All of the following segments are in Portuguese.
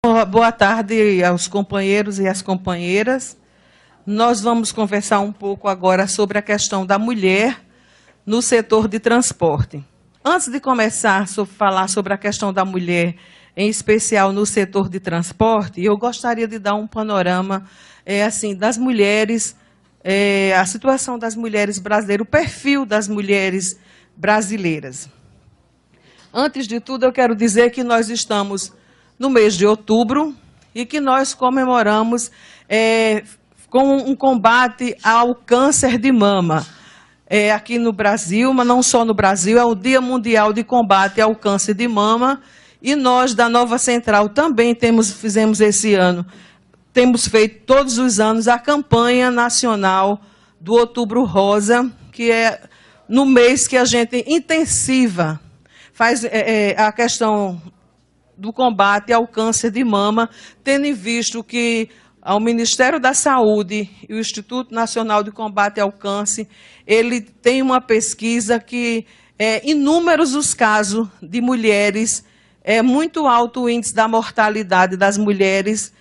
Boa tarde aos companheiros e às companheiras. Nós vamos conversar um pouco agora sobre a questão da mulher no setor de transporte. Antes de começar a falar sobre a questão da mulher, em especial no setor de transporte, eu gostaria de dar um panorama das mulheres, a situação das mulheres brasileiras, o perfil das mulheres brasileiras. Antes de tudo, eu quero dizer que nós estamos no mês de outubro e que nós comemoramos com um combate ao câncer de mama. Aqui no Brasil, mas não só no Brasil, é o Dia Mundial de Combate ao Câncer de Mama. E nós, da Nova Central, também fizemos esse ano, temos feito todos os anos a campanha nacional do Outubro Rosa, que é no mês que a gente intensiva, faz a questão do combate ao câncer de mama, tendo em vista que o Ministério da Saúde e o Instituto Nacional de Combate ao Câncer, ele tem uma pesquisa que inúmeros os casos de mulheres, muito alto o índice da mortalidade das mulheres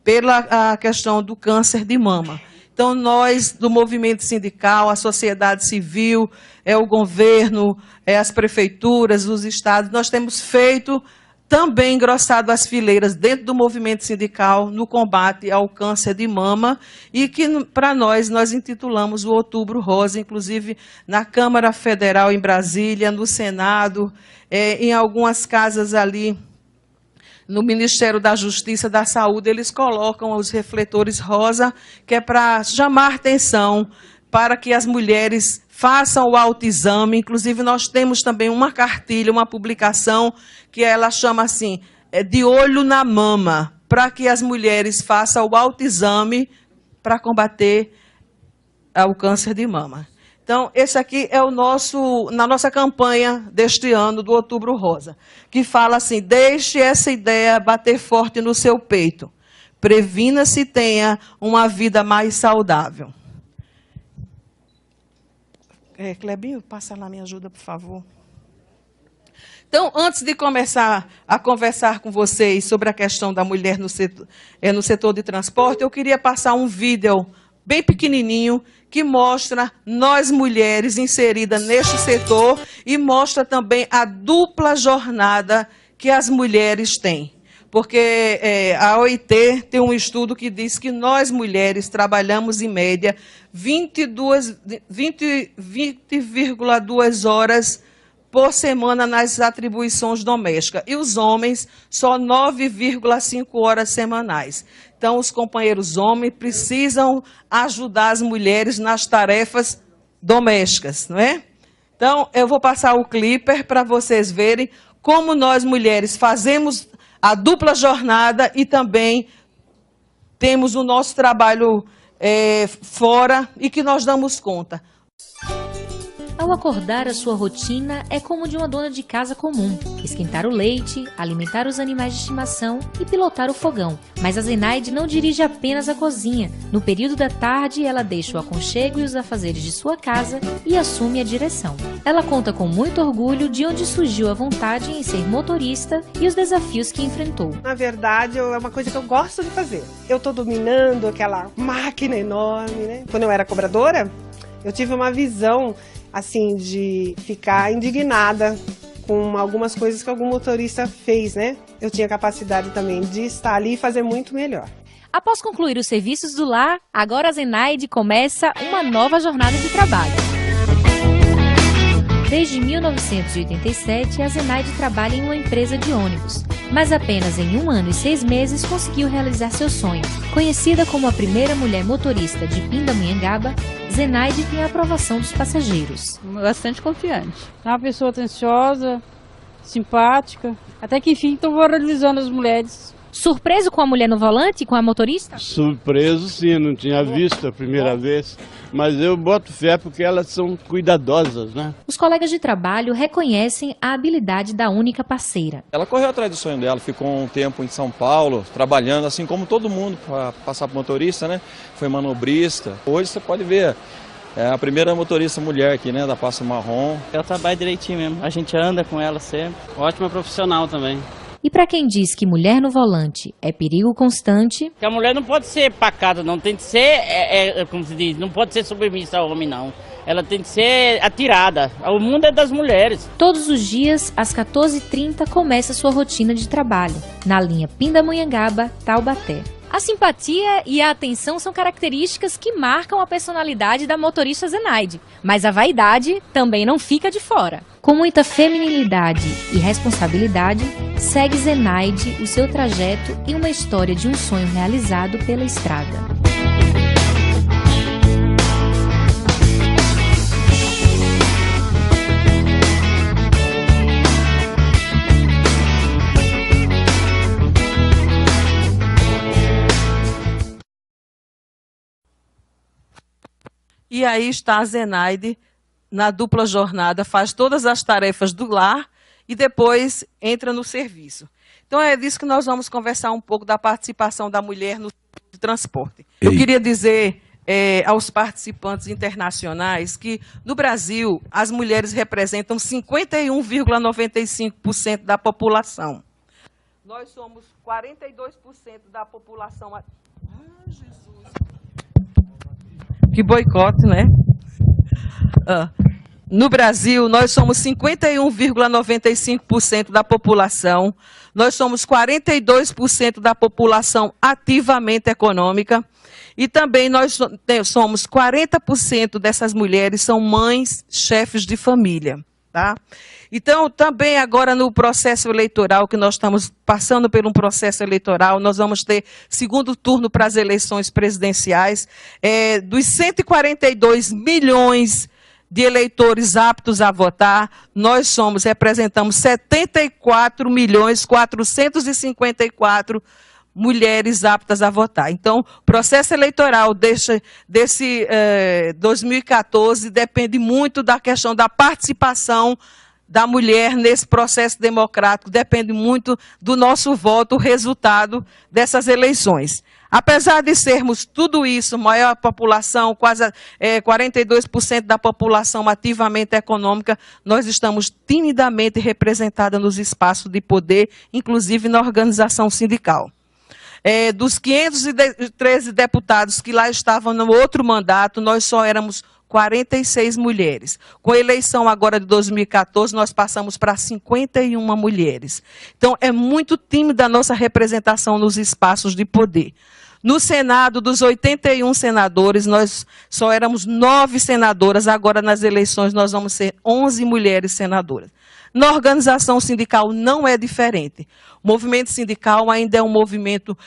pela questão do câncer de mama. Então, nós, do movimento sindical, a sociedade civil, o governo, as prefeituras, os estados, nós temos feito também engrossado as fileiras dentro do movimento sindical no combate ao câncer de mama e que, para nós intitulamos o Outubro Rosa, inclusive na Câmara Federal em Brasília, no Senado, em algumas casas ali, no Ministério da Justiça, da Saúde, eles colocam os refletores rosa, que é para chamar atenção para que as mulheres façam o autoexame. Inclusive, nós temos também uma cartilha, uma publicação, que ela chama assim, de olho na mama, para que as mulheres façam o autoexame para combater o câncer de mama. Então, esse aqui é na nossa campanha deste ano, do Outubro Rosa, que fala assim, deixe essa ideia bater forte no seu peito, previna-se e tenha uma vida mais saudável. Clebinho, passa lá, me ajuda, por favor. Então, antes de começar a conversar com vocês sobre a questão da mulher no setor de transporte, eu queria passar um vídeo bem pequenininho que mostra nós mulheres inseridas neste setor e mostra também a dupla jornada que as mulheres têm. Porque a OIT tem um estudo que diz que nós mulheres trabalhamos em média 20,2 horas por semana nas atribuições domésticas, e os homens só 9,5 horas semanais. Então, os companheiros homens precisam ajudar as mulheres nas tarefas domésticas, não é? Então, eu vou passar o clipper para vocês verem como nós mulheres fazemos a dupla jornada e também temos o nosso trabalho fora e que nós damos conta. Ao acordar, a sua rotina é como de uma dona de casa comum. Esquentar o leite, alimentar os animais de estimação e pilotar o fogão. Mas a Zenaide não dirige apenas a cozinha. No período da tarde, ela deixa o aconchego e os afazeres de sua casa e assume a direção. Ela conta com muito orgulho de onde surgiu a vontade em ser motorista e os desafios que enfrentou. Na verdade, é uma coisa que eu gosto de fazer. Eu estou dominando aquela máquina enorme, né? Quando eu era cobradora, eu tive uma visão assim, de ficar indignada com algumas coisas que algum motorista fez, né? Eu tinha capacidade também de estar ali e fazer muito melhor. Após concluir os serviços do lar, agora a Zenaide começa uma nova jornada de trabalho. Desde 1987, a Zenaide trabalha em uma empresa de ônibus, mas apenas em 1 ano e 6 meses conseguiu realizar seu sonho. Conhecida como a primeira mulher motorista de Pindamonhangaba, Zenaide tem a aprovação dos passageiros. Bastante confiante. É uma pessoa atenciosa, simpática, até que enfim estou valorizando as mulheres. Surpreso com a mulher no volante, com a motorista? Surpreso sim, não tinha visto a primeira vez, mas eu boto fé porque elas são cuidadosas, né? Os colegas de trabalho reconhecem a habilidade da única parceira. Ela correu atrás do sonho dela, ficou um tempo em São Paulo, trabalhando assim como todo mundo para passar para motorista, né? Foi manobrista. Hoje você pode ver, é a primeira motorista mulher aqui, né, da Passo Marrom. Ela trabalha direitinho mesmo, a gente anda com ela sempre, ótima profissional também. E para quem diz que mulher no volante é perigo constante... Que a mulher não pode ser pacata, não. Tem que ser, como se diz, não pode ser submissa ao homem, não. Ela tem que ser atirada. O mundo é das mulheres. Todos os dias, às 14h30, começa sua rotina de trabalho, na linha Pindamonhangaba-Taubaté. A simpatia e a atenção são características que marcam a personalidade da motorista Zenaide. Mas a vaidade também não fica de fora. Com muita feminilidade e responsabilidade, segue Zenaide o seu trajeto e uma história de um sonho realizado pela estrada. E aí está a Zenaide na dupla jornada, faz todas as tarefas do lar e depois entra no serviço. Então é disso que nós vamos conversar um pouco da participação da mulher no transporte. Eu queria dizer aos participantes internacionais que no Brasil as mulheres representam 51,95% da população. Nós somos 42% da população. Jesus! Que boicote, né? No Brasil, nós somos 51,95% da população, nós somos 42% da população ativamente econômica e também nós somos 40% dessas mulheres são mães, chefes de família, tá? Então, também agora no processo eleitoral, que nós estamos passando por um processo eleitoral, nós vamos ter segundo turno para as eleições presidenciais, dos 142 milhões de eleitores aptos a votar, nós representamos 74.454.000 mulheres aptas a votar. Então, o processo eleitoral desse 2014 depende muito da questão da participação da mulher nesse processo democrático, depende muito do nosso voto, o resultado dessas eleições. Apesar de sermos tudo isso, maior população, quase 42% da população ativamente econômica, nós estamos timidamente representadas nos espaços de poder, inclusive na organização sindical. Dos 513 deputados que lá estavam no outro mandato, nós só éramos 46 mulheres. Com a eleição agora de 2014, nós passamos para 51 mulheres. Então, é muito tímida a nossa representação nos espaços de poder. No Senado, dos 81 senadores, nós só éramos 9 senadoras. Agora, nas eleições, nós vamos ser 11 mulheres senadoras. Na organização sindical não é diferente. O movimento sindical ainda é um movimento,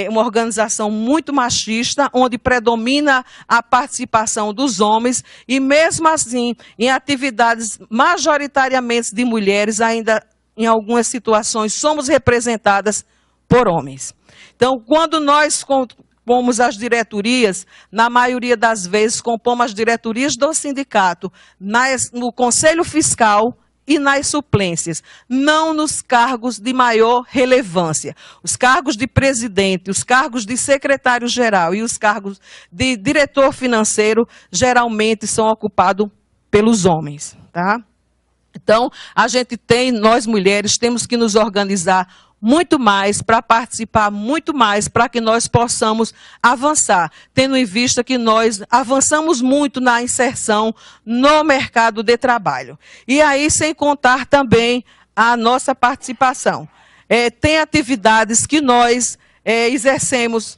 uma organização muito machista, onde predomina a participação dos homens e, mesmo assim, em atividades majoritariamente de mulheres, ainda em algumas situações somos representadas por homens. Então, quando nós compomos as diretorias, na maioria das vezes compomos as diretorias do sindicato, no Conselho Fiscal e nas suplências, não nos cargos de maior relevância. Os cargos de presidente, os cargos de secretário-geral e os cargos de diretor financeiro geralmente são ocupados pelos homens, tá? Então, nós mulheres, temos que nos organizar muito mais para participar, muito mais para que nós possamos avançar, tendo em vista que nós avançamos muito na inserção no mercado de trabalho. E aí, sem contar também a nossa participação. Tem atividades que nós exercemos.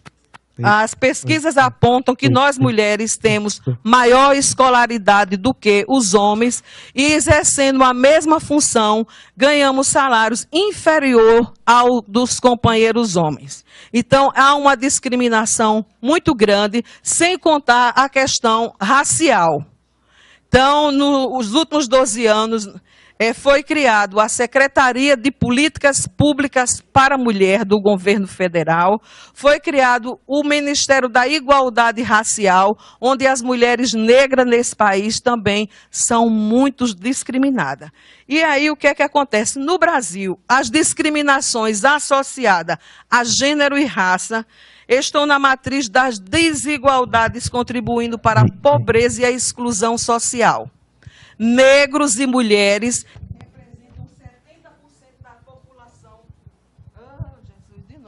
As pesquisas apontam que nós mulheres temos maior escolaridade do que os homens e, exercendo a mesma função, ganhamos salários inferior ao dos companheiros homens. Então, há uma discriminação muito grande, sem contar a questão racial. Então, nos últimos 12 anos, foi criado a Secretaria de Políticas Públicas para a Mulher do Governo Federal, foi criado o Ministério da Igualdade Racial, onde as mulheres negras nesse país também são muito discriminadas. E aí o que é que acontece? No Brasil, as discriminações associadas a gênero e raça estão na matriz das desigualdades, contribuindo para a pobreza e a exclusão social. Negros e mulheres representam 70% da população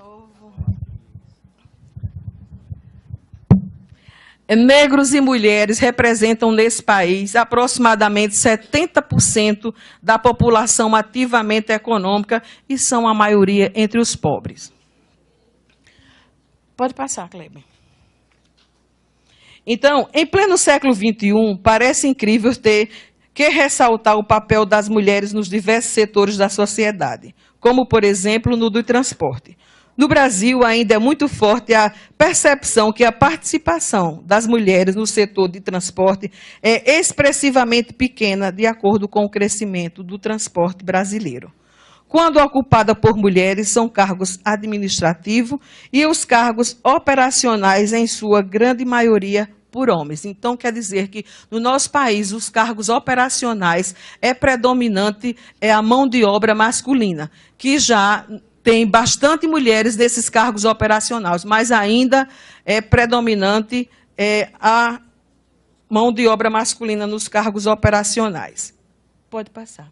novo. Negros e mulheres representam nesse país aproximadamente 70% da população ativamente econômica e são a maioria entre os pobres. Pode passar, Kleber. Então, em pleno século XXI, parece incrível ter que ressaltar o papel das mulheres nos diversos setores da sociedade, como, por exemplo, no do transporte. No Brasil, ainda é muito forte a percepção que a participação das mulheres no setor de transporte é expressivamente pequena, de acordo com o crescimento do transporte brasileiro. Quando ocupada por mulheres, são cargos administrativos e os cargos operacionais, em sua grande maioria, por homens. Então, quer dizer que, no nosso país, os cargos operacionais é predominante a mão de obra masculina, que já tem bastante mulheres nesses cargos operacionais, mas ainda é predominante a mão de obra masculina nos cargos operacionais. Pode passar.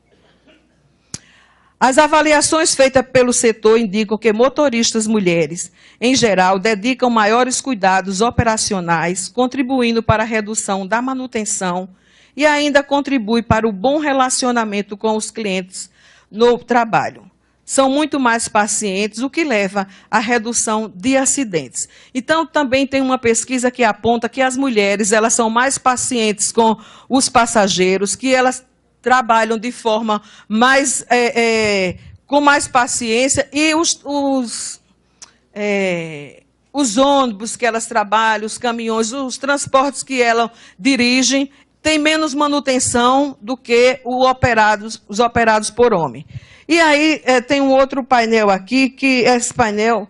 As avaliações feitas pelo setor indicam que motoristas mulheres, em geral, dedicam maiores cuidados operacionais, contribuindo para a redução da manutenção e ainda contribui para o bom relacionamento com os clientes no trabalho. São muito mais pacientes, o que leva à redução de acidentes. Então, também tem uma pesquisa que aponta que as mulheres elas são mais pacientes com os passageiros, que elas trabalham de forma mais, com mais paciência, e os ônibus que elas trabalham, os caminhões, os transportes que elas dirigem, têm menos manutenção do que os operados por homem. E aí tem um outro painel aqui, que esse painel,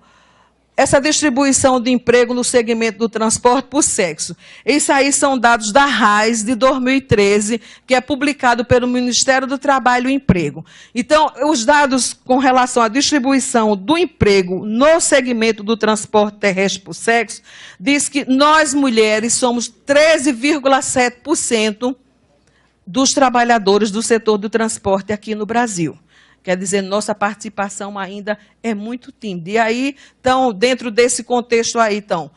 essa distribuição de emprego no segmento do transporte por sexo. Isso aí são dados da RAIS de 2013, que é publicado pelo Ministério do Trabalho e Emprego. Então, os dados com relação à distribuição do emprego no segmento do transporte terrestre por sexo, diz que nós, mulheres, somos 13,7% dos trabalhadores do setor do transporte aqui no Brasil. Quer dizer, nossa participação ainda é muito tímida. E aí, então, dentro desse contexto aí, então,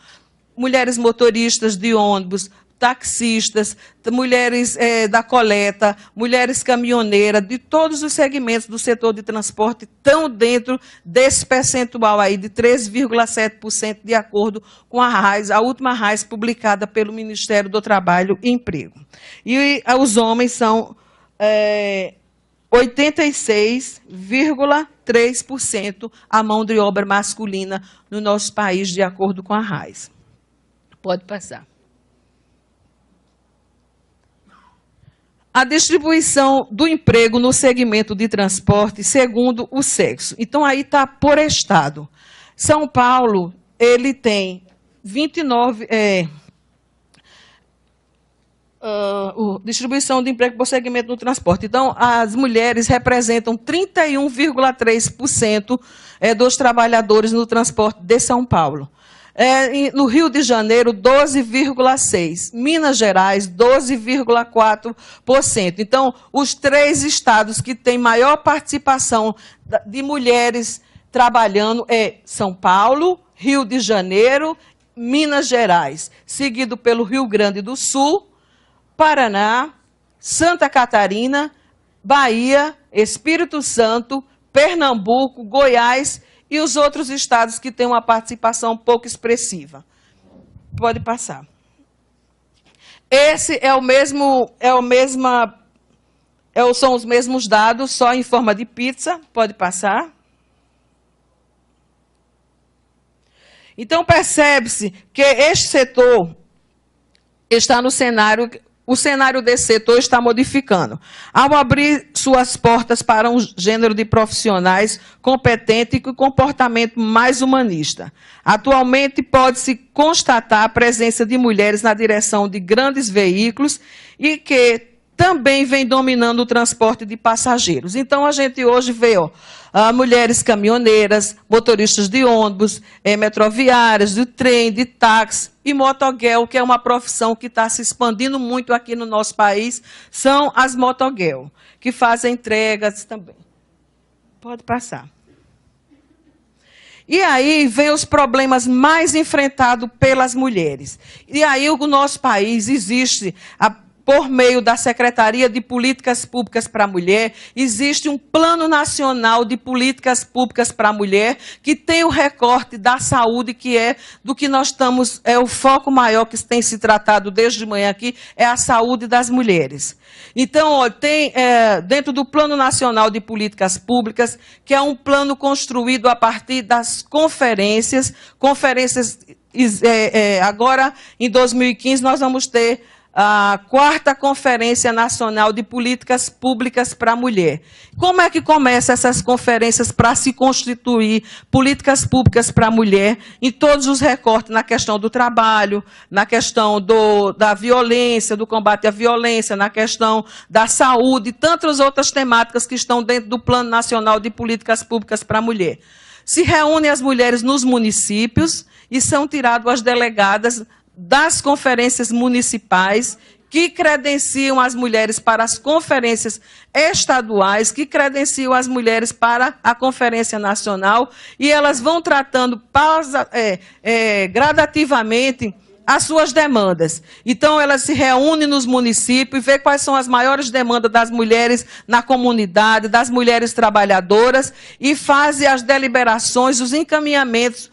mulheres motoristas de ônibus, taxistas, mulheres da coleta, mulheres caminhoneiras, de todos os segmentos do setor de transporte estão dentro desse percentual aí de 13,7%, de acordo com a RAIS, a última RAIS publicada pelo Ministério do Trabalho e Emprego. E os homens são 86,3% a mão de obra masculina no nosso país, de acordo com a RAIS. Pode passar. A distribuição do emprego no segmento de transporte segundo o sexo. Então, aí está por estado. São Paulo, ele tem 29... distribuição de emprego por segmento no transporte. Então, as mulheres representam 31,3% dos trabalhadores no transporte de São Paulo. No Rio de Janeiro, 12,6%. Minas Gerais, 12,4%. Então, os 3 estados que têm maior participação de mulheres trabalhando é São Paulo, Rio de Janeiro, Minas Gerais, seguido pelo Rio Grande do Sul, Paraná, Santa Catarina, Bahia, Espírito Santo, Pernambuco, Goiás e os outros estados que têm uma participação pouco expressiva. Pode passar. Esse são os mesmos dados, só em forma de pizza. Pode passar. Então, percebe-se que este setor está no cenário... O cenário desse setor está modificando. Ao abrir suas portas para um gênero de profissionais competente e com comportamento mais humanista. Atualmente, pode-se constatar a presença de mulheres na direção de grandes veículos e que também vem dominando o transporte de passageiros. Então, a gente hoje vê mulheres caminhoneiras, motoristas de ônibus, metroviárias, de trem, de táxi e motoguel, que é uma profissão que está se expandindo muito aqui no nosso país, são as motoguel, que fazem entregas também. Pode passar. E aí vem os problemas mais enfrentados pelas mulheres. E aí o nosso país existe, por meio da Secretaria de Políticas Públicas para a Mulher, existe um Plano Nacional de Políticas Públicas para a Mulher, que tem o recorte da saúde, que é do que nós estamos, é o foco maior que tem se tratado desde de manhã aqui, é a saúde das mulheres. Então, ó, tem dentro do Plano Nacional de Políticas Públicas, que é um plano construído a partir das conferências, agora em 2015 nós vamos ter a 4ª Conferência Nacional de Políticas Públicas para a Mulher. Como é que começam essas conferências para se constituir políticas públicas para a mulher em todos os recortes, na questão do trabalho, na questão da violência, do combate à violência, na questão da saúde e tantas outras temáticas que estão dentro do Plano Nacional de Políticas Públicas para a Mulher. Se reúnem as mulheres nos municípios e são tiradas as delegadas das conferências municipais, que credenciam as mulheres para as conferências estaduais, que credenciam as mulheres para a Conferência Nacional, e elas vão tratando gradativamente as suas demandas. Então, elas se reúnem nos municípios e vê quais são as maiores demandas das mulheres na comunidade, das mulheres trabalhadoras, e fazem as deliberações, os encaminhamentos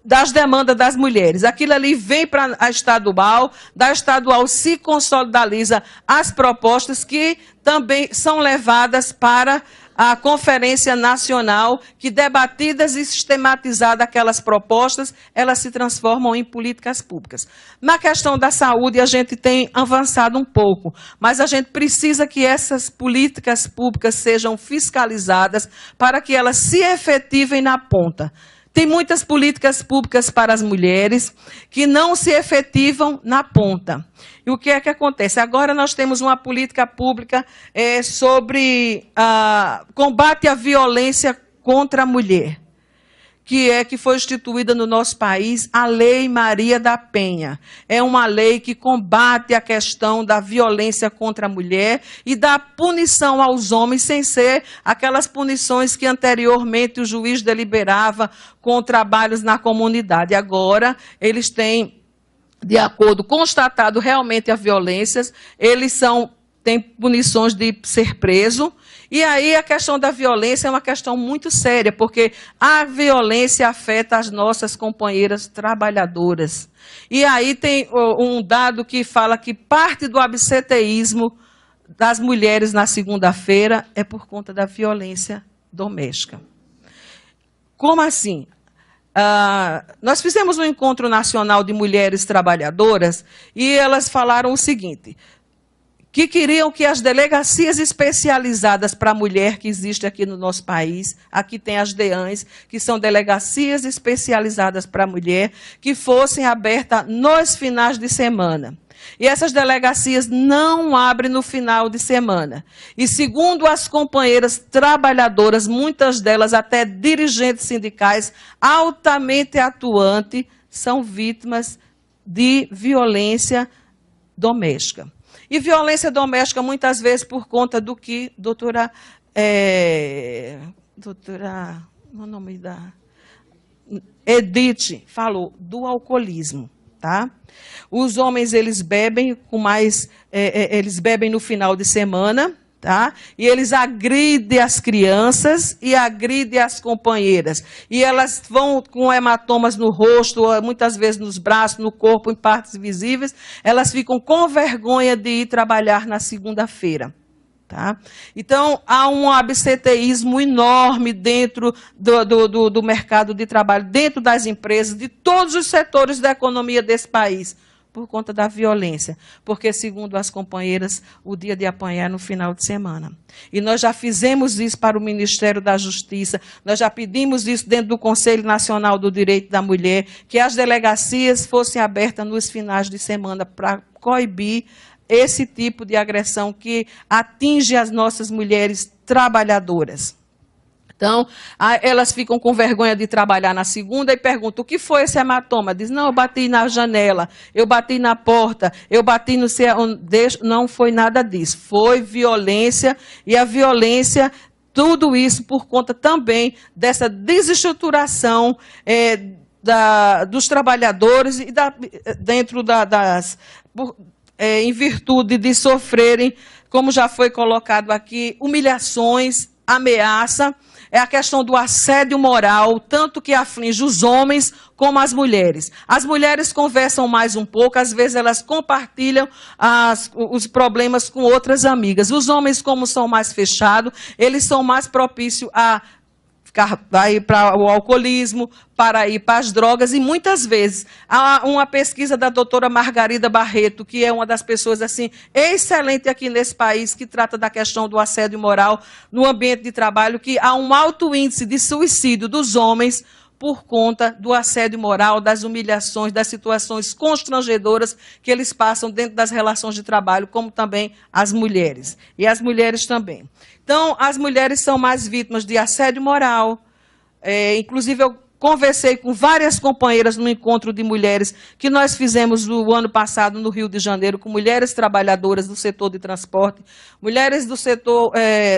das demandas das mulheres. Aquilo ali vem para a estadual, da estadual se consolidaliza as propostas que também são levadas para a Conferência Nacional, que debatidas e sistematizadas aquelas propostas, elas se transformam em políticas públicas. Na questão da saúde, a gente tem avançado um pouco, mas a gente precisa que essas políticas públicas sejam fiscalizadas para que elas se efetivem na ponta. Tem muitas políticas públicas para as mulheres que não se efetivam na ponta. E o que é que acontece? Agora nós temos uma política pública sobre combate à violência contra a mulher, que foi instituída no nosso país, a Lei Maria da Penha. É uma lei que combate a questão da violência contra a mulher e da punição aos homens, sem ser aquelas punições que anteriormente o juiz deliberava com trabalhos na comunidade. Agora, eles têm, de acordo, constatado realmente as violências, eles têm punições de ser preso. E aí a questão da violência é uma questão muito séria, porque a violência afeta as nossas companheiras trabalhadoras. E aí tem um dado que fala que parte do absenteísmo das mulheres na segunda-feira é por conta da violência doméstica. Como assim? Nós fizemos um encontro nacional de mulheres trabalhadoras e elas falaram o seguinte: que queriam que as delegacias especializadas para a mulher que existe aqui no nosso país, aqui tem as DEANs, que são delegacias especializadas para a mulher, que fossem abertas nos finais de semana. E essas delegacias não abrem no final de semana. E segundo as companheiras trabalhadoras, muitas delas até dirigentes sindicais altamente atuantes, são vítimas de violência doméstica. E violência doméstica, muitas vezes, por conta do que o nome da Edith falou, do alcoolismo, tá? Os homens, eles bebem eles bebem no final de semana, tá? E eles agridem as crianças e agridem as companheiras. E elas vão com hematomas no rosto, muitas vezes nos braços, no corpo, em partes visíveis. Elas ficam com vergonha de ir trabalhar na segunda-feira. Tá? Então, há um absenteísmo enorme dentro do mercado de trabalho, dentro das empresas, de todos os setores da economia desse país, por conta da violência, porque, segundo as companheiras, o dia de apanhar é no final de semana. E nós já fizemos isso para o Ministério da Justiça, nós já pedimos isso dentro do Conselho Nacional do Direito da Mulher, que as delegacias fossem abertas nos finais de semana para coibir esse tipo de agressão que atinge as nossas mulheres trabalhadoras. Então, elas ficam com vergonha de trabalhar na segunda e perguntam: o que foi esse hematoma? Diz: não, eu bati na janela, eu bati na porta, eu bati no céu. Não foi nada disso. Foi violência, e a violência Tudo isso por conta também dessa desestruturação dos trabalhadores e em virtude de sofrerem, como já foi colocado aqui, humilhações, ameaça, é a questão do assédio moral, tanto que aflige os homens como as mulheres. As mulheres conversam mais um pouco, às vezes elas compartilham os problemas com outras amigas. Os homens, como são mais fechados, eles são mais propícios a ir para o alcoolismo, para ir para as drogas, e muitas vezes há uma pesquisa da doutora Margarida Barreto, que é uma das pessoas assim excelente aqui nesse país, que trata da questão do assédio moral no ambiente de trabalho, que há um alto índice de suicídio dos homens por conta do assédio moral, das humilhações, das situações constrangedoras que eles passam dentro das relações de trabalho, como também as mulheres. E as mulheres também. Então, as mulheres são mais vítimas de assédio moral. Inclusive, eu conversei com várias companheiras no encontro de mulheres que nós fizemos no ano passado no Rio de Janeiro, com mulheres trabalhadoras do setor de transporte, mulheres do setor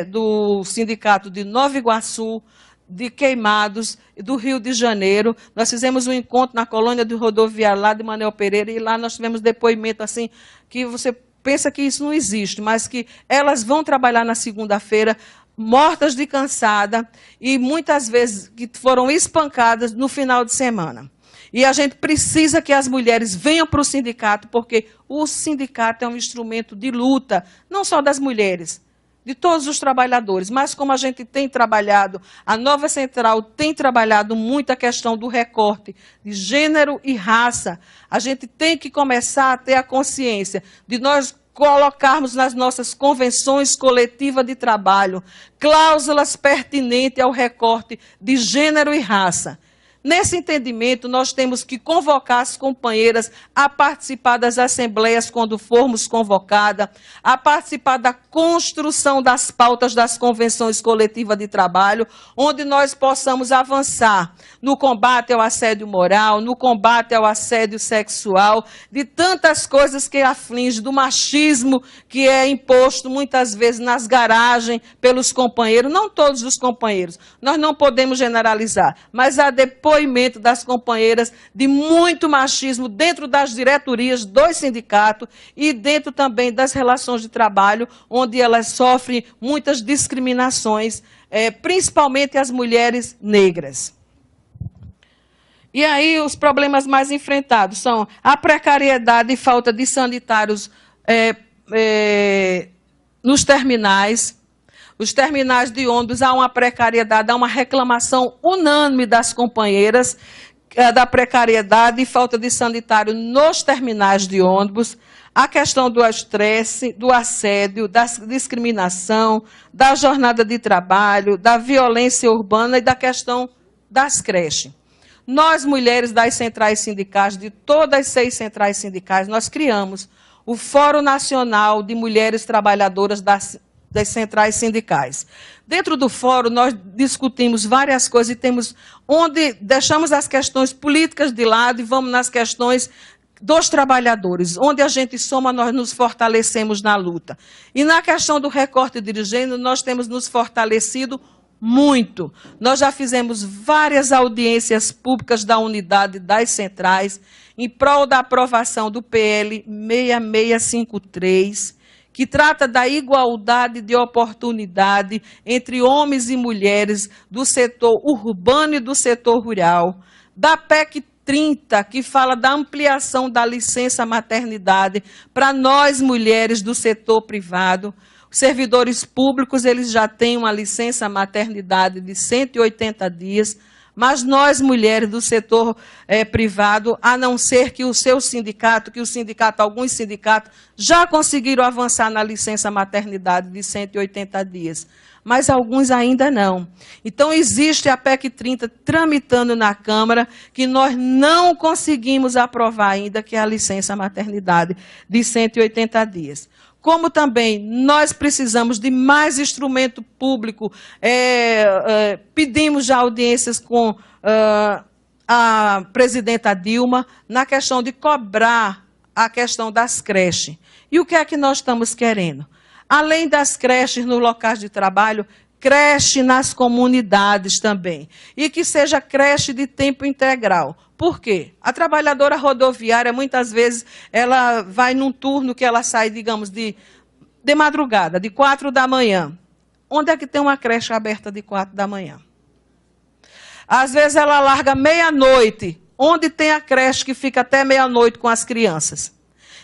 do sindicato de Nova Iguaçu, de Queimados, do Rio de Janeiro. Nós fizemos um encontro na colônia de rodoviária lá de Manuel Pereira, e lá nós tivemos depoimento assim, que você pensa que isso não existe, mas que elas vão trabalhar na segunda-feira, mortas de cansada, e muitas vezes que foram espancadas no final de semana. E a gente precisa que as mulheres venham para o sindicato, porque o sindicato é um instrumento de luta, não só das mulheres, de todos os trabalhadores, mas como a gente tem trabalhado, a Nova Central tem trabalhado muito a questão do recorte de gênero e raça, a gente tem que começar a ter a consciência de nós colocarmos nas nossas convenções coletivas de trabalho cláusulas pertinentes ao recorte de gênero e raça. Nesse entendimento, nós temos que convocar as companheiras a participar das assembleias quando formos convocadas, a participar da construção das pautas das convenções coletivas de trabalho, onde nós possamos avançar no combate ao assédio moral, no combate ao assédio sexual, de tantas coisas que afligem, do machismo que é imposto muitas vezes nas garagens pelos companheiros, não todos os companheiros, nós não podemos generalizar, mas há depoimento das companheiras de muito machismo dentro das diretorias dos sindicatos e dentro também das relações de trabalho, onde elas sofrem muitas discriminações, principalmente as mulheres negras. E aí os problemas mais enfrentados são a precariedade e falta de sanitários nos terminais. Os terminais de ônibus, há uma precariedade, há uma reclamação unânime das companheiras da precariedade e falta de sanitário nos terminais de ônibus, a questão do estresse, do assédio, da discriminação, da jornada de trabalho, da violência urbana e da questão das creches. Nós, mulheres das centrais sindicais, de todas as 6 centrais sindicais, nós criamos o Fórum Nacional de Mulheres Trabalhadoras das centrais sindicais. Dentro do fórum, nós discutimos várias coisas e onde deixamos as questões políticas de lado e vamos nas questões dos trabalhadores. Onde a gente soma, nós nos fortalecemos na luta. E na questão do recorte de gênero, nós temos nos fortalecido muito. Nós já fizemos várias audiências públicas da unidade das centrais em prol da aprovação do PL 6653, que trata da igualdade de oportunidade entre homens e mulheres do setor urbano e do setor rural, da PEC 30, que fala da ampliação da licença maternidade para nós, mulheres do setor privado. Os servidores públicos, eles já têm uma licença maternidade de 180 dias, mas nós, mulheres do setor privado, a não ser que o seu sindicato, alguns sindicatos, já conseguiram avançar na licença maternidade de 180 dias, mas alguns ainda não. Então, existe a PEC 30 tramitando na Câmara, que nós não conseguimos aprovar ainda, que é a licença maternidade de 180 dias. Como também nós precisamos de mais instrumento público, pedimos já audiências com a presidenta Dilma na questão de cobrar a questão das creches. E o que é que nós estamos querendo? Além das creches nos locais de trabalho, creche nas comunidades também. E que seja creche de tempo integral. Por quê? A trabalhadora rodoviária, muitas vezes, ela vai num turno que ela sai, digamos, de madrugada, de 4 da manhã. Onde é que tem uma creche aberta de 4 da manhã? Às vezes ela larga meia-noite. Onde tem a creche que fica até meia-noite com as crianças?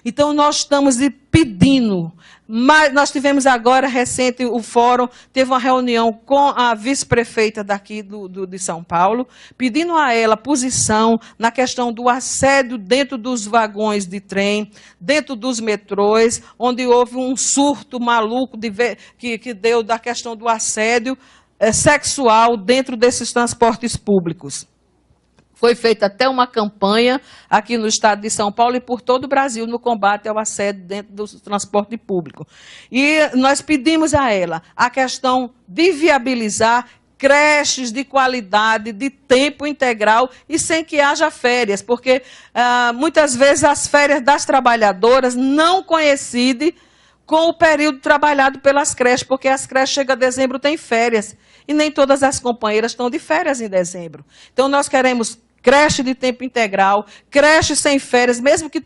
Então, nós estamos pedindo, mas nós tivemos agora, recente, o fórum, teve uma reunião com a vice-prefeita daqui de São Paulo, pedindo a ela posição na questão do assédio dentro dos vagões de trem, dentro dos metrôs, onde houve um surto maluco que deu da questão do assédio sexual dentro desses transportes públicos. Foi feita até uma campanha aqui no estado de São Paulo e por todo o Brasil no combate ao assédio dentro do transporte público. E nós pedimos a ela a questão de viabilizar creches de qualidade, de tempo integral e sem que haja férias, porque muitas vezes as férias das trabalhadoras não coincidem com o período trabalhado pelas creches, porque as creches chegam a dezembro, tem férias, e nem todas as companheiras estão de férias em dezembro. Então, nós queremos creche de tempo integral, creche sem férias, mesmo que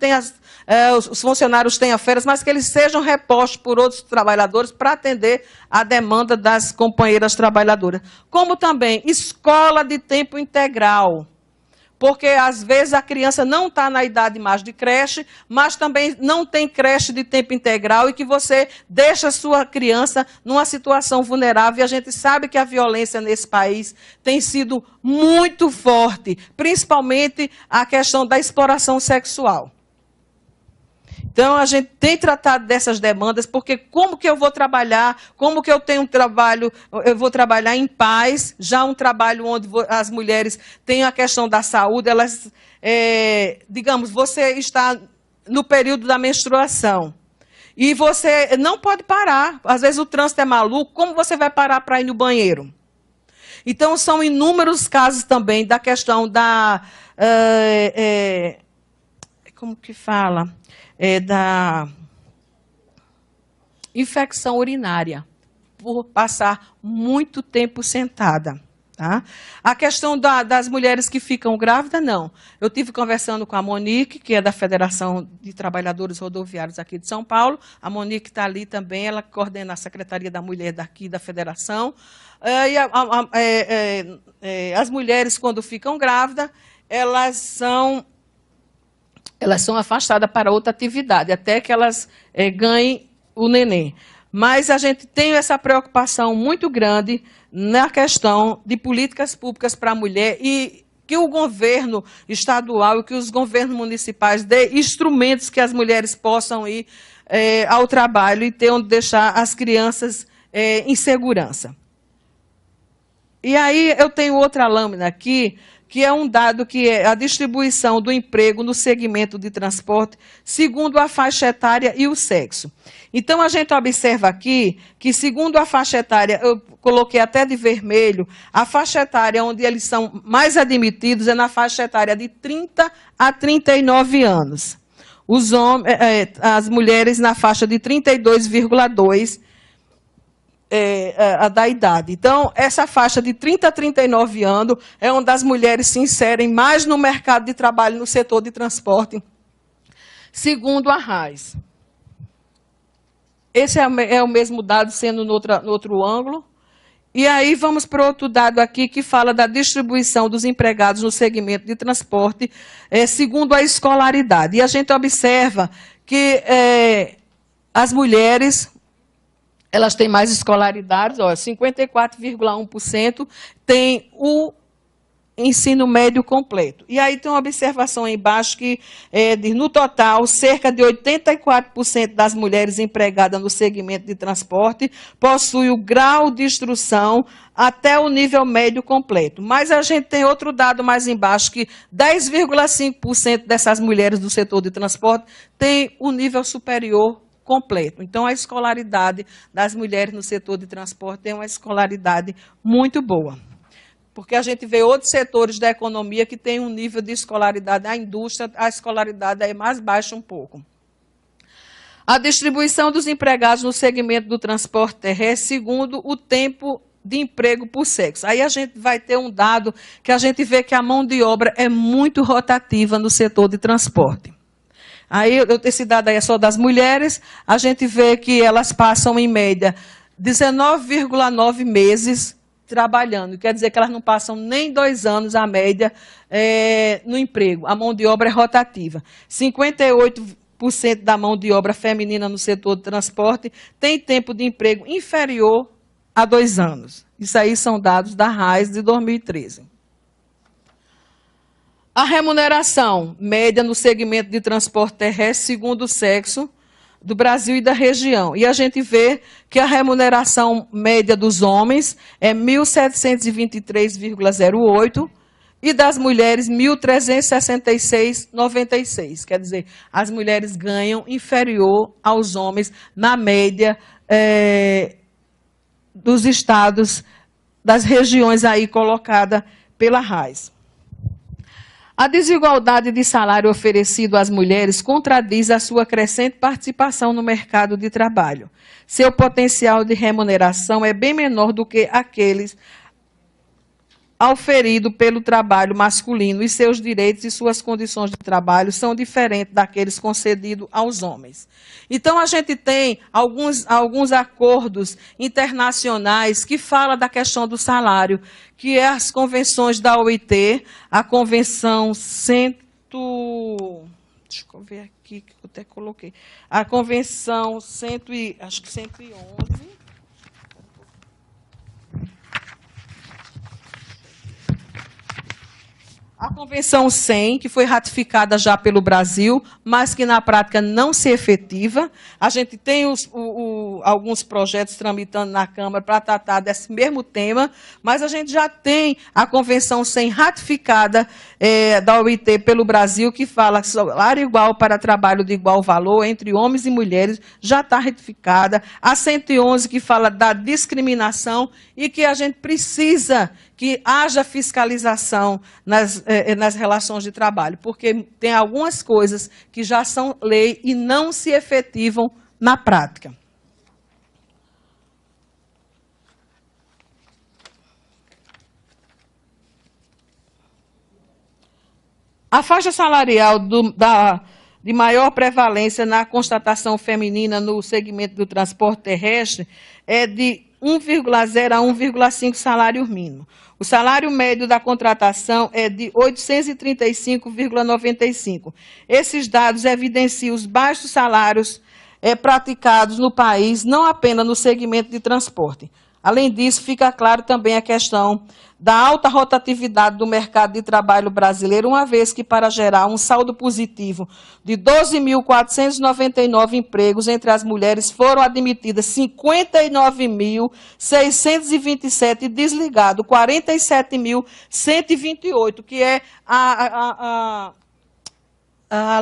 os funcionários tenham férias, mas que eles sejam repostos por outros trabalhadores para atender a demanda das companheiras trabalhadoras. Como também escola de tempo integral, porque às vezes a criança não está na idade mais de creche, mas também não tem creche de tempo integral e que você deixa a sua criança numa situação vulnerável. E a gente sabe que a violência nesse país tem sido muito forte, principalmente a questão da exploração sexual. Então, a gente tem tratado dessas demandas, porque como que eu vou trabalhar, como que eu tenho um trabalho, eu vou trabalhar em paz, já um trabalho onde as mulheres têm a questão da saúde, elas, digamos, você está no período da menstruação, e você não pode parar, às vezes o trânsito é maluco, como você vai parar para ir no banheiro? Então, são inúmeros casos também da questão da, como que fala? Da infecção urinária, por passar muito tempo sentada. Tá? A questão das mulheres que ficam grávidas, não. Eu estive conversando com a Monique, que é da Federação de Trabalhadores Rodoviários aqui de São Paulo. A Monique está ali também, ela coordena a Secretaria da Mulher daqui da Federação. As mulheres, quando ficam grávidas, elas são afastadas para outra atividade, até que elas ganhem o neném. Mas a gente tem essa preocupação muito grande na questão de políticas públicas para a mulher e que o governo estadual e que os governos municipais dê instrumentos que as mulheres possam ir ao trabalho e ter onde deixar as crianças em segurança. E aí eu tenho outra lâmina aqui, que é um dado que é a distribuição do emprego no segmento de transporte, segundo a faixa etária e o sexo. Então, a gente observa aqui que, segundo a faixa etária, eu coloquei até de vermelho, a faixa etária onde eles são mais admitidos é na faixa etária de 30 a 39 anos. Os homens, as mulheres na faixa de 32,2 da idade. Então, essa faixa de 30 a 39 anos é onde as mulheres se inserem mais no mercado de trabalho no setor de transporte, segundo a RAIS. Esse é o mesmo dado, sendo no outro ângulo. E aí vamos para outro dado aqui, que fala da distribuição dos empregados no segmento de transporte, segundo a escolaridade. E a gente observa que as mulheres, elas têm mais escolaridades, 54,1% tem o ensino médio completo. E aí tem uma observação aí embaixo que diz, no total, cerca de 84% das mulheres empregadas no segmento de transporte possuem o grau de instrução até o nível médio completo. Mas a gente tem outro dado mais embaixo, que 10,5% dessas mulheres do setor de transporte têm o nível superior completo. Então, a escolaridade das mulheres no setor de transporte é uma escolaridade muito boa. Porque a gente vê outros setores da economia que têm um nível de escolaridade, a indústria, a escolaridade é mais baixa um pouco. A distribuição dos empregados no segmento do transporte terrestre, segundo o tempo de emprego por sexo. Aí a gente vai ter um dado que a gente vê que a mão de obra é muito rotativa no setor de transporte. Aí, esse dado aí é só das mulheres, a gente vê que elas passam, em média, 19,9 meses trabalhando. Quer dizer que elas não passam nem 2 anos, a média, no emprego. A mão de obra é rotativa. 58% da mão de obra feminina no setor de transporte tem tempo de emprego inferior a 2 anos. Isso aí são dados da RAIS de 2013. A remuneração média no segmento de transporte terrestre, segundo o sexo, do Brasil e da região. E a gente vê que a remuneração média dos homens é 1.723,08 e das mulheres 1.366,96. Quer dizer, as mulheres ganham inferior aos homens na média dos estados, das regiões aí colocada pela RAIS. A desigualdade de salário oferecido às mulheres contradiz a sua crescente participação no mercado de trabalho. Seu potencial de remuneração é bem menor do que aqueles auferido pelo trabalho masculino e seus direitos e suas condições de trabalho são diferentes daqueles concedidos aos homens. Então, a gente tem alguns acordos internacionais que falam da questão do salário, que é as convenções da OIT, a Convenção Deixa eu ver aqui, que eu até coloquei. A Convenção acho que 111. A Convenção 100, que foi ratificada já pelo Brasil, mas que na prática não se efetiva. A gente tem alguns projetos tramitando na Câmara para tratar desse mesmo tema, mas a gente já tem a Convenção 100 ratificada da OIT pelo Brasil, que fala que salário igual para trabalho de igual valor entre homens e mulheres, já está ratificada. A 111, que fala da discriminação e que a gente precisa que haja fiscalização nas relações de trabalho, porque tem algumas coisas que já são lei e não se efetivam na prática. A faixa salarial de maior prevalência na constatação feminina no segmento do transporte terrestre é de 1,0 a 1,5 salário mínimo. O salário médio da contratação é de 835,95. Esses dados evidenciam os baixos salários praticados no país, não apenas no segmento de transporte. Além disso, fica claro também a questão da alta rotatividade do mercado de trabalho brasileiro, uma vez que, para gerar um saldo positivo de 12.499 empregos entre as mulheres, foram admitidas 59.627 e desligados 47.128, que é a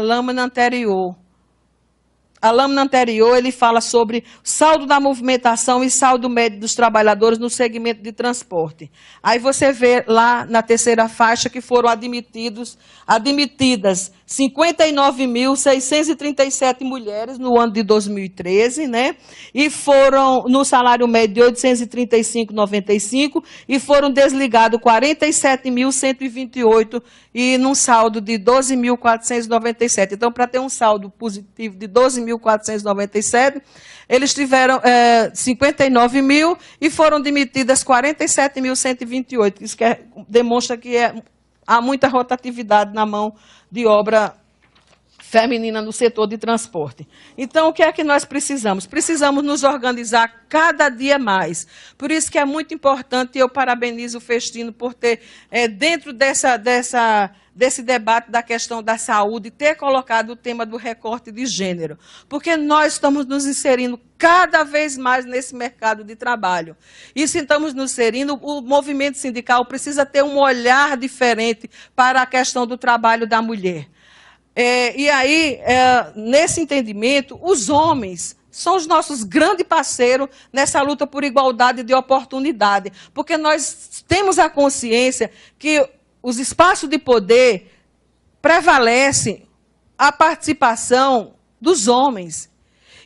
lâmina anterior. A lâmina anterior, ele fala sobre saldo da movimentação e saldo médio dos trabalhadores no segmento de transporte. Aí você vê lá na terceira faixa que foram admitidas 59.637 mulheres no ano de 2013, né? E foram no salário médio de 835,95 e foram desligados 47.128 e num saldo de 12.497. Então, para ter um saldo positivo de 12.497, eles tiveram 59 mil e foram demitidas 47.128. Isso demonstra que há muita rotatividade na mão de obra feminina no setor de transporte. Então, o que é que nós precisamos? Precisamos nos organizar cada dia mais. Por isso que é muito importante, e eu parabenizo o Festino por ter, dentro desse debate da questão da saúde, ter colocado o tema do recorte de gênero. Porque nós estamos nos inserindo cada vez mais nesse mercado de trabalho. E se estamos nos inserindo, o movimento sindical precisa ter um olhar diferente para a questão do trabalho da mulher. E aí, nesse entendimento, os homens são os nossos grandes parceiros nessa luta por igualdade de oportunidade, porque nós temos a consciência que os espaços de poder prevalecem a participação dos homens.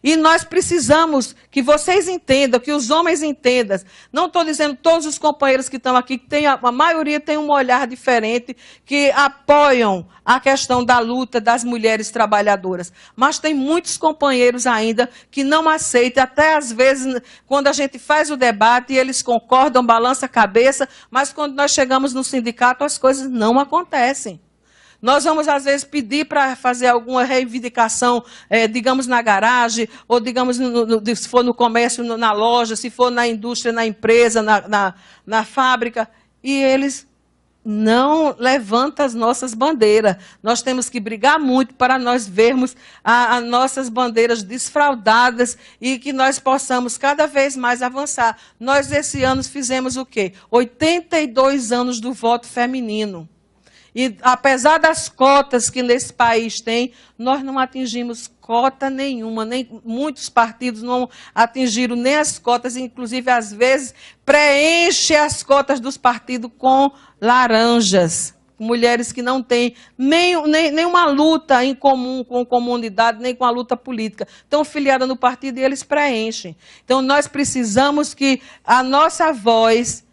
E nós precisamos que vocês entendam, que os homens entendam. Não estou dizendo todos os companheiros que estão aqui, que a maioria tem um olhar diferente, que apoiam a questão da luta das mulheres trabalhadoras. Mas tem muitos companheiros ainda que não aceitam, até às vezes, quando a gente faz o debate, eles concordam, balançam a cabeça, mas quando nós chegamos no sindicato, as coisas não acontecem. Nós vamos, às vezes, pedir para fazer alguma reivindicação, digamos, na garagem, ou, digamos, se for no comércio, na loja, se for na indústria, na empresa, na fábrica, e eles não levantam as nossas bandeiras. Nós temos que brigar muito para nós vermos as nossas bandeiras desfraudadas e que nós possamos cada vez mais avançar. Nós, esse ano, fizemos o quê? 82 anos do voto feminino. E, apesar das cotas que nesse país tem, nós não atingimos cota nenhuma, nem muitos partidos não atingiram nem as cotas, inclusive, às vezes, preenche as cotas dos partidos com laranjas. Mulheres que não têm nenhuma luta em comum com a comunidade, nem com a luta política. Estão filiadas no partido e eles preenchem. Então, nós precisamos que a nossa voz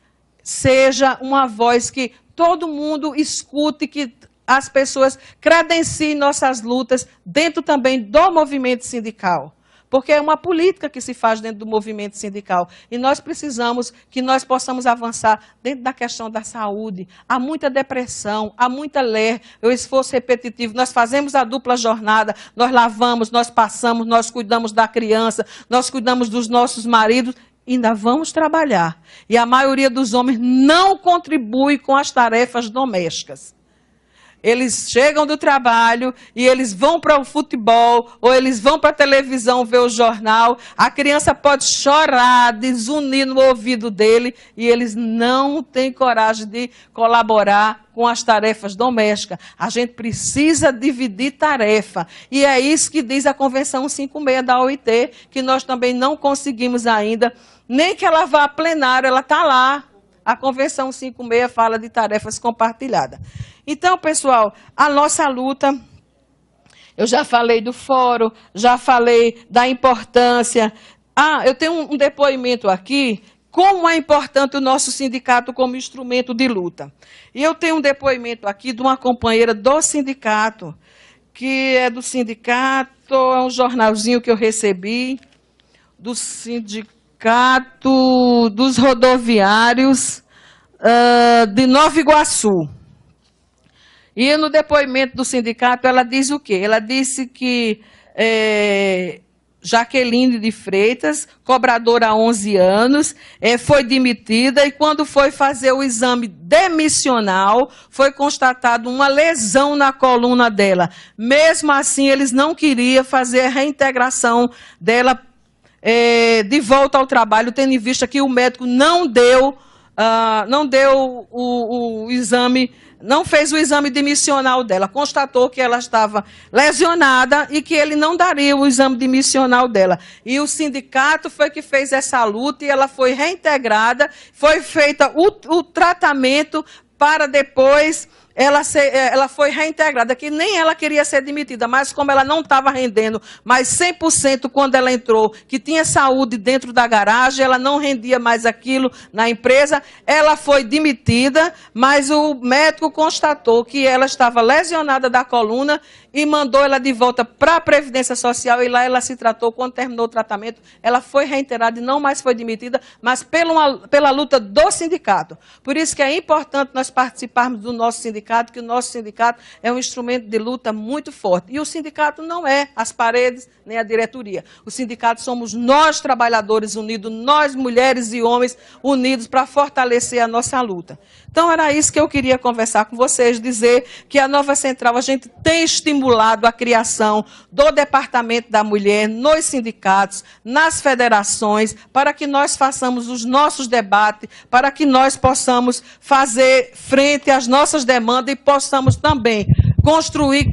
seja uma voz que todo mundo escute, que as pessoas credenciem nossas lutas dentro também do movimento sindical. Porque é uma política que se faz dentro do movimento sindical. E nós precisamos que nós possamos avançar dentro da questão da saúde. Há muita depressão, há muita o esforço repetitivo. Nós fazemos a dupla jornada, nós lavamos, nós passamos, nós cuidamos da criança, nós cuidamos dos nossos maridos. Ainda vamos trabalhar. E a maioria dos homens não contribui com as tarefas domésticas. Eles chegam do trabalho e eles vão para o futebol, ou eles vão para a televisão ver o jornal. A criança pode chorar, desunir no ouvido dele, e eles não têm coragem de colaborar com as tarefas domésticas. A gente precisa dividir tarefa. E é isso que diz a Convenção 156 da OIT, que nós também não conseguimos ainda, nem que ela vá a plenário, ela está lá. A Convenção 156 fala de tarefas compartilhadas. Então, pessoal, a nossa luta, eu já falei do fórum, já falei da importância. Eu tenho um depoimento aqui, como é importante o nosso sindicato como instrumento de luta. E eu tenho um depoimento aqui de uma companheira do sindicato, que é do sindicato, é um jornalzinho que eu recebi, do sindicato dos rodoviários de Nova Iguaçu. E no depoimento do sindicato, ela diz o quê? Ela disse que Jaqueline de Freitas, cobradora há 11 anos, foi demitida e quando foi fazer o exame demissional, foi constatado uma lesão na coluna dela. Mesmo assim, eles não queriam fazer a reintegração dela de volta ao trabalho, tendo em vista que o médico não deu o exame, não fez o exame demissional dela, constatou que ela estava lesionada e que ele não daria o exame demissional dela. E o sindicato foi que fez essa luta e ela foi reintegrada, foi feita o tratamento para depois ela foi reintegrada, que nem ela queria ser demitida, mas como ela não estava rendendo mais 100% quando ela entrou, que tinha saúde dentro da garagem, ela não rendia mais aquilo na empresa, ela foi demitida, mas o médico constatou que ela estava lesionada da coluna e mandou ela de volta para a Previdência Social e lá ela se tratou. Quando terminou o tratamento, ela foi reintegrada e não mais foi demitida, mas pela luta do sindicato. Por isso que é importante nós participarmos do nosso sindicato, que o nosso sindicato é um instrumento de luta muito forte. E o sindicato não é as paredes nem a diretoria. O sindicato somos nós, trabalhadores unidos, nós, mulheres e homens, unidos para fortalecer a nossa luta. Então, era isso que eu queria conversar com vocês, dizer que a Nova Central, a gente tem estimulado a criação do Departamento da Mulher nos sindicatos, nas federações, para que nós façamos os nossos debates, para que nós possamos fazer frente às nossas demandas e possamos também construir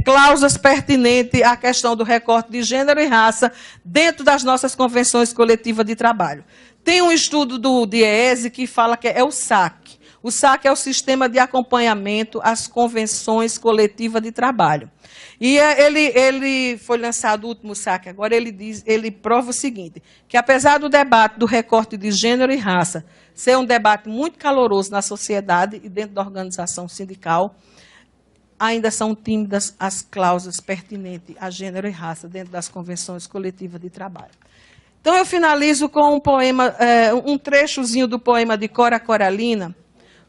cláusulas pertinentes à questão do recorte de gênero e raça dentro das nossas convenções coletivas de trabalho. Tem um estudo do DIEESE que fala que é o SAC. O SAC é o Sistema de Acompanhamento às Convenções Coletivas de Trabalho. E ele foi lançado, o último SAC agora, ele prova o seguinte, que apesar do debate do recorte de gênero e raça ser um debate muito caloroso na sociedade e dentro da organização sindical, ainda são tímidas as cláusulas pertinentes a gênero e raça dentro das convenções coletivas de trabalho. Então, eu finalizo com um poema, um trechozinho do poema de Cora Coralina.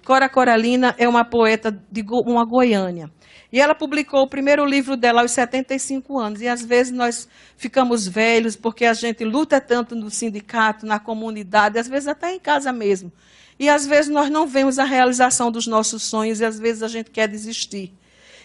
Cora Coralina é uma poeta de uma Goiânia. E ela publicou o primeiro livro dela aos 75 anos. E, às vezes, nós ficamos velhos porque a gente luta tanto no sindicato, na comunidade, às vezes até em casa mesmo. E, às vezes, nós não vemos a realização dos nossos sonhos e, às vezes, a gente quer desistir.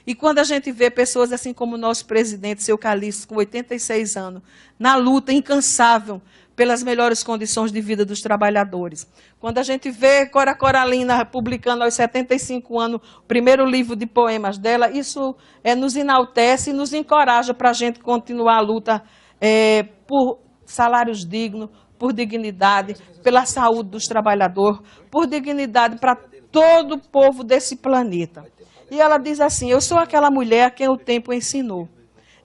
E quando a gente vê pessoas assim como o nosso presidente, seu Calixto, com 86 anos, na luta incansável pelas melhores condições de vida dos trabalhadores. Quando a gente vê Cora Coralina publicando aos 75 anos o primeiro livro de poemas dela, isso nos enaltece e nos encoraja para a gente continuar a luta por salários dignos, por dignidade, pela saúde dos trabalhadores, por dignidade para todo o povo desse planeta. E ela diz assim, eu sou aquela mulher a quem o tempo ensinou.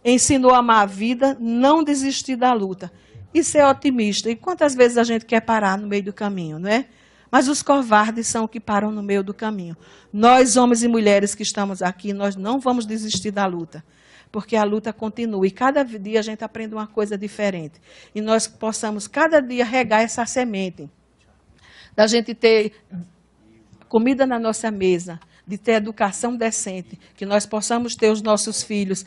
Ensinou a amar a vida, não desistir da luta. E ser otimista. E quantas vezes a gente quer parar no meio do caminho, não é? Mas os covardes são os que param no meio do caminho. Nós, homens e mulheres que estamos aqui, nós não vamos desistir da luta. Porque a luta continua. E cada dia a gente aprende uma coisa diferente. E nós possamos cada dia regar essa semente. Da gente ter comida na nossa mesa, de ter educação decente, que nós possamos ter os nossos filhos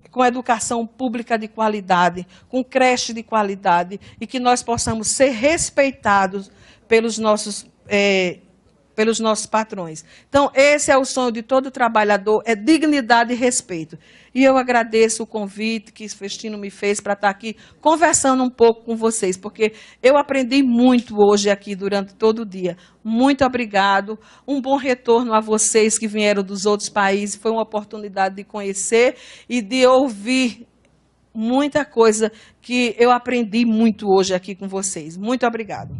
com educação pública de qualidade, com creche de qualidade, e que nós possamos ser respeitados pelos nossos patrões. Então, esse é o sonho de todo trabalhador, é dignidade e respeito. E eu agradeço o convite que Festino me fez para estar aqui conversando um pouco com vocês, porque eu aprendi muito hoje aqui durante todo o dia. Muito obrigado, um bom retorno a vocês que vieram dos outros países, foi uma oportunidade de conhecer e de ouvir muita coisa que eu aprendi muito hoje aqui com vocês. Muito obrigado.